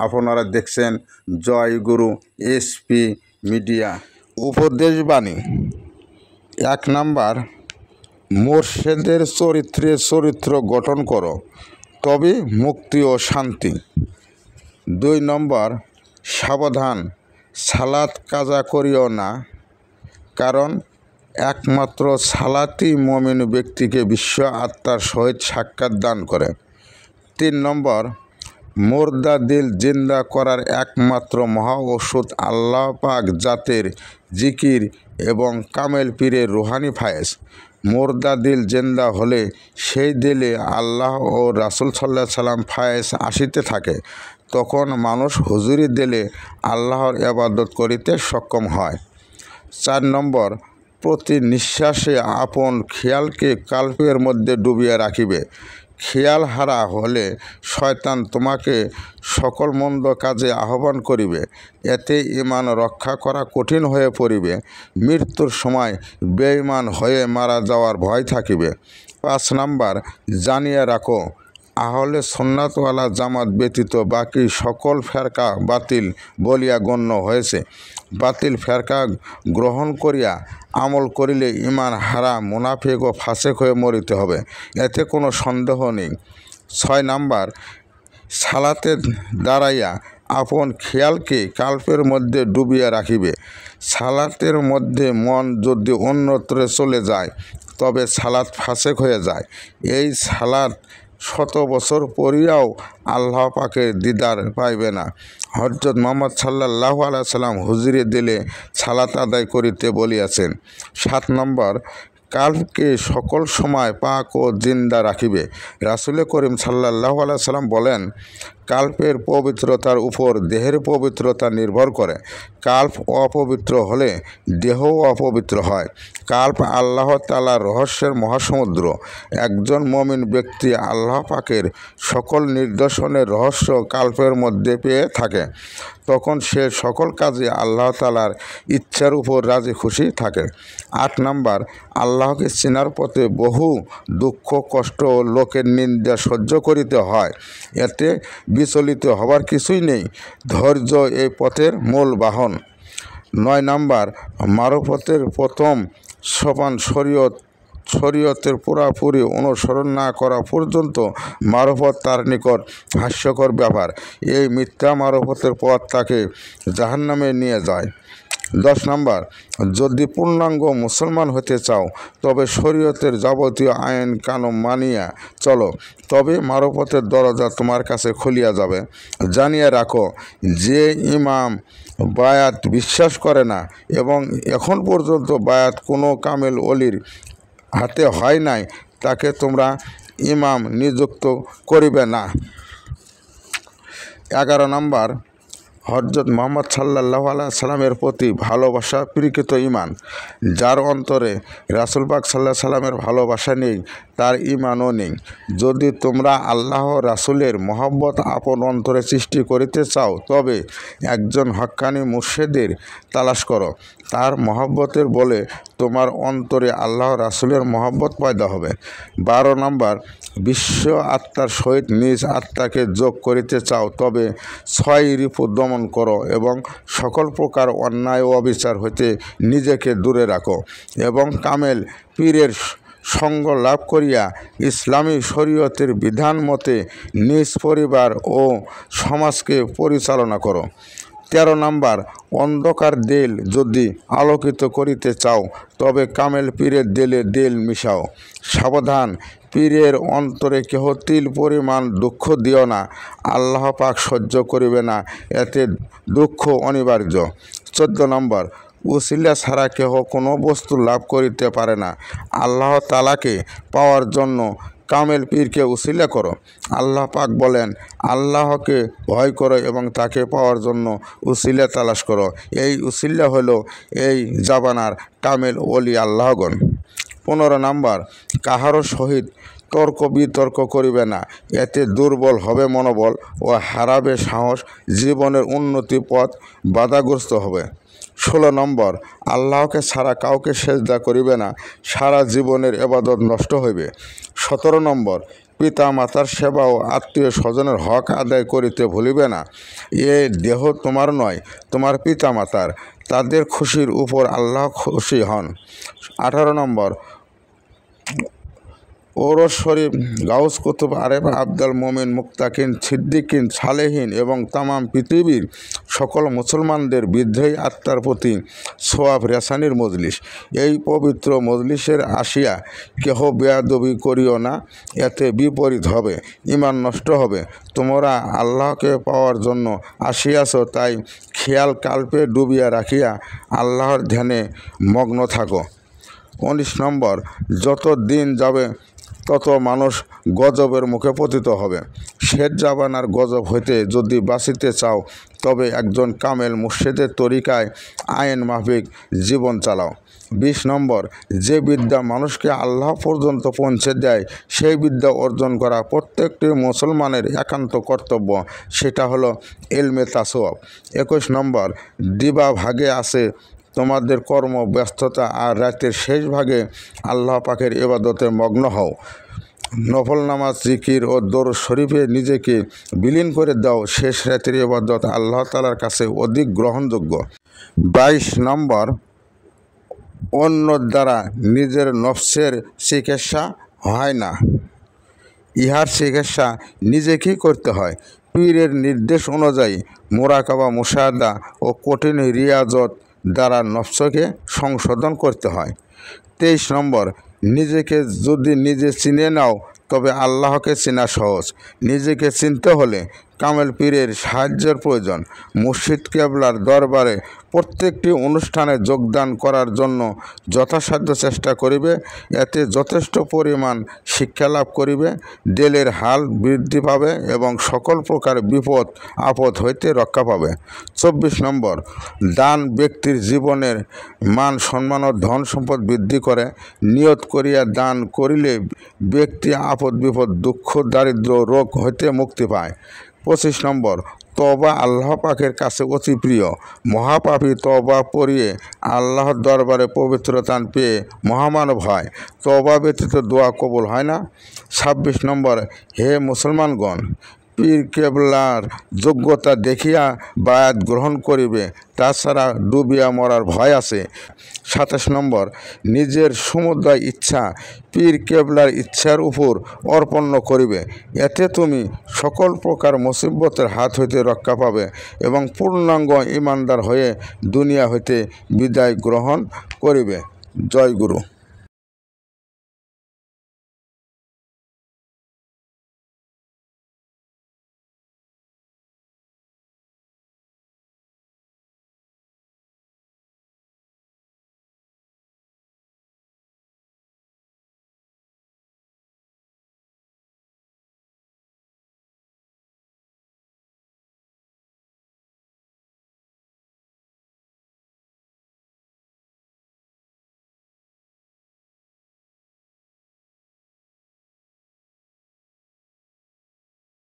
আপনারা দেখছেন জয়গুরু SP media. উপদেশবাণী 1 number, মোর্শেদের চরিত্র গঠন করো, তবে মুক্তি ও শান্তি। 2 নম্বর, সাবধান, সালাত কাজা করিও না, কারণ একমাত্র সালাতই মুমিন ব্যক্তিকে বিশ্ব আত্মার সহিত সাক্ষাৎ দান করে। 3 নম্বর, মুর্দা দিল জিন্দা করার একমাত্র মহা ওষুধ আল্লাহ পাক জাতের জিকির এবং কামেল পীরের রুহানি ফায়েজ। মুর্দা দিল জিন্দা হলে সেই দিলে আল্লাহ ও রাসূল সাল্লাল্লাহু আলাইহি সাল্লাম ফায়েজ আসিতে থাকে। তখন মানুষ হুজুরি দিলে আল্লাহর ইবাদত করিতে সক্ষম হয়। 4 নম্বর, প্রতি নিঃশ্বাসে আপন খেয়ালকে কাল্পের মধ্যে ডুবিয়ে রাখিবে। খেয়াল হারা হলে শয়তান তোমাকে সকল মন্দ কাজে আহ্বান করিবে, এতে ঈমান রক্ষা করা কঠিন হয়ে পড়িবে। মৃত্যুর সময় বেঈমান হয়ে মারা যাওয়ার ভয় থাকিবে। 5 নাম্বার, জানিয়ে রাখো, আহলে সুন্নাতওয়ালা জামাত ব্যতীত বাকি সকল ফেরকা বাতিল বলিয়া গণ্য হয়েছে। বাতিল ফেরকা গ্রহণ করিয়া আমল করিলে ঈমান হারা মুনাফিক ও ফাসেক হয়ে মরিতে হবে, এতে কোনো সন্দেহ নেই। 6 নাম্বার, সালাতে দাঁড়াইয়া আপন খেয়ালকে কাল্পের মধ্যে ডুবিয়ে রাখিবে। সালাতের মধ্যে মন যদি অন্যত্রে চলে যায় তবে সালাত ফাসেক হয়ে যায়। এই সালাত 100 বছর পড়িয়াও আল্লাহ পাকের দিদার পাইবে না। হযরত মুহাম্মদ সাল্লাল্লাহু আলাইহি সাল্লাম হুজুরি দিলে সালাত আদায় করিতে বলিয়াছেন। 7 নম্বর, কাল্পকে সকল সময় পাক ও জিন্দা রাখিবে। রাসূল করিম সাল্লাল্লাহু আলাইহি সাল্লাম বলেন, কাল্পের পবিত্রতার উপর দেহের পবিত্রতা নির্ভর করে। কাল্প অপবিত্র হলে দেহও অপবিত্র হয়। কাল্প আল্লাহ তাআলার রহস্যের মহাসমুদ্র। একজন মুমিন ব্যক্তি আল্লাহ পাকের সকল নিদর্শনের রহস্য কাল্পের মধ্যে পেয়ে থাকে। তখন সে সকল কাজে আল্লাহ তাআলার ইচ্ছার উপর রাজি খুশি থাকে। 8 নাম্বার, আল্লাহকে চেনার পথে বহু দুঃখ কষ্ট ও লোকের নিন্দা সহ্য করিতে হয়, এতে বিচলিত হবার কিছুই নেই। ধৈর্য এই পথের মূল বাহন। 9 নাম্বার, মারফতের প্রথম সোপান শরীয়তের পুরাপুরি অনুসরণ না করা পর্যন্ত মারফত তার নিকট হাস্যকর ব্যাপার। এই মিথ্যা মারফতের পথ তাকে জাহান্নামে নিয়ে যায়। 10 নাম্বার, যদি পূর্ণাঙ্গ মুসলমান হতে চাও তবে শরীয়তের যাবতীয় আইন কানুন মানিয়া চলো, তবে মারফতের দরজা তোমার কাছে খুলিয়া যাবে। জানিয়ে রাখো, যে ইমাম বায়াত বিশ্বাস করে না এবং এখন পর্যন্ত বায়াত কোনো কামেল ওলির হাতে হয় নাই, তাকে তোমরা ইমাম নিযুক্ত করিবে না। 11 নাম্বার, হযরত মুহাম্মদ সাল্লাল্লাহু আলাইহি সাল্লামের প্রতি ভালোবাসা প্রকৃত ঈমান। যার অন্তরে রাসূল পাক সাল্লাল্লাহু আলাইহি সাল্লামের ভালোবাসা নেই তার ঈমানও নেই। যদি তোমরা আল্লাহ রাসূলের মহব্বত আপন অন্তরে সৃষ্টি করিতে চাও তবে একজন হক্কানি মুর্শিদের তালাশ করো। তার মহব্বতের বলে তোমার অন্তরে আল্লাহ রাসূলের মহব্বত পয়দা হবে। 12 নাম্বার, বিশ্ব আত্মার সহিত নিজ আত্মাকে যোগ করিতে চাও তবে 6 রিপু দমন করো এবং সকল প্রকার অন্যায় ও অবিচার হইতে নিজেকে দূরে রাখো এবং কামেল পীরের সঙ্গ লাভ করিয়া ইসলামী শরীয়তের বিধান মতে নিজ পরিবার ও সমাজকে পরিচালনা করো। 13 নাম্বার, অন্ধকার দিল যদি আলোকিত করিতে চাও তবে কামেল পীরের দিলে দিল মিশাও। সাবধান, পীরের অন্তরে কেহ তিল পরিমাণ দুঃখ দিও না, আল্লাহ পাক সহ্য করিবে না, এতে দুঃখ অনিবার্য। 14 নম্বর, উসিলা ছাড়া কেহ কোনো বস্তু লাভ করিতে পারে না। আল্লাহ তাআলাকে পাওয়ার জন্য কামেল পীরকে উসিলা করো। আল্লাহ পাক বলেন, আল্লাহকে ভয় করো এবং তাকে পাওয়ার জন্য উসিলা তালাশ করো। এই উসিলা হলো এই জামানার কামেল ওলি আল্লাহগণ। 15 নাম্বার, কাহারও সহিত তর্ক বিতর্ক করিবে না, এতে দুর্বল হবে মনোবল ও হারাবে সাহস, জীবনের উন্নতি পথ বাধাগ্রস্ত হবে। 16 নম্বর, আল্লাহকে ছাড়া কাউকে সেজদা করিবে না, সারা জীবনের ইবাদত নষ্ট হইবে। 17 নম্বর, পিতা মাতার সেবা ও আত্মীয় স্বজনের হক আদায় করিতে ভুলিবে না। এ দেহ তোমার নয়, তোমার পিতা মাতার, তাদের খুশির উপর আল্লাহ খুশি হন। 18 নম্বর, ওরস শরীফ গাউস কুতুব আরেফ আবদাল মোমিন মুক্তাকিন সিদ্দিকিন সালেহিন এবং তামাম পৃথিবীর সকল মুসলমানদের বিদ্রোহী আত্মার প্রতি সোয়াব রেসানির মজলিস। এই পবিত্র মজলিসের আসিয়া কেহ বেয়াদবি করিও না, এতে বিপরীত হবে, ঈমান নষ্ট হবে। তোমরা আল্লাহকে পাওয়ার জন্য আসিয়াছ, তাই খেয়াল কাল্পে ডুবিয়া রাখিয়া আল্লাহর ধ্যানে মগ্ন থাকো। 19 নম্বর, যত দিন যাবে তত মানুষ গজবের মুখে পতিত হবে। শেষ জামানার গজব হইতে যদি বাঁচিতে চাও তবে একজন কামেল মুর্শিদের তরিকায় আইন মাফিক জীবন চালাও। 20 নম্বর, যে বিদ্যা মানুষকে আল্লাহ পর্যন্ত পৌঁছে দেয় সেই বিদ্যা অর্জন করা প্রত্যেকটি মুসলমানের একান্ত কর্তব্য, সেটা হলো ইলমে তাসাউফ। 21 নম্বর, দিবা ভাগে আছে তোমাদের কর্ম ব্যস্ততা, আর রাতের শেষ ভাগে আল্লাহ পাকের ইবাদতে মগ্ন হও। নফল নামাজ, জিকির ও দরুদ শরীফে নিজেকে বিলীন করে দাও। শেষ রাতের ইবাদত আল্লাহ তাআলার কাছে অধিক গ্রহণযোগ্য। 22 নম্বর, অন্যর দ্বারা নিজের নফসের চিকিৎসা হয় না, ইহার চিকিৎসা নিজেকেই করতে হয়। পীরের নির্দেশ অনুযায়ী মুরাকাবা, মুশাহাদা ও কঠিন রিয়াজত দ্বারা নফসকে সংশোধন করতে হয়। 23 নম্বর, নিজেকে যদি নিজে চিনে নাও তবে আল্লাহকে চেনা সহজ। নিজেকে চিনতে হলে কামেল পীরের সাহায্যের প্রয়োজন। মুর্শিদ কেবলার দরবারে প্রত্যেকটি অনুষ্ঠানে যোগদান করার জন্য যথাসাধ্য চেষ্টা করিবে, এতে যথেষ্ট পরিমাণ শিক্ষা লাভ করিবে, দিলের হাল বৃদ্ধি পাবে এবং সকল প্রকার বিপদ আপদ হইতে রক্ষা পাবে। 24 নম্বর, দান ব্যক্তির জীবনের মান সম্মান ও ধন সম্পদ বৃদ্ধি করে। নিয়ত করিয়া দান করিলে ব্যক্তি আপদ বিপদ, দুঃখ, দারিদ্র, রোগ হইতে মুক্তি পায়। 25 নম্বর, তওবা আল্লাহ পাকের কাছে অতি প্রিয়। মহাপাপী তওবা পড়িয়ে আল্লাহর দরবারে পবিত্রতা পেয়ে মহামানব হয়। তওবা ব্যতীত দোয়া কবুল হয় না। 26 নম্বর, হে মুসলমানগণ, পীর কেবলার যোগ্যতা দেখিয়া বায়াত গ্রহণ করিবে, তাছাড়া ডুবিয়া মরার ভয় আছে। 27 নম্বর, নিজের সমুদয় ইচ্ছা পীর কেবলার ইচ্ছার উপর অর্পণ করিবে, এতে তুমি সকল প্রকার মুসিবতের হাত হইতে রক্ষা পাবে এবং পূর্ণাঙ্গ ঈমানদার হয়ে দুনিয়া হইতে বিদায় গ্রহণ করিবে। জয় গুরু।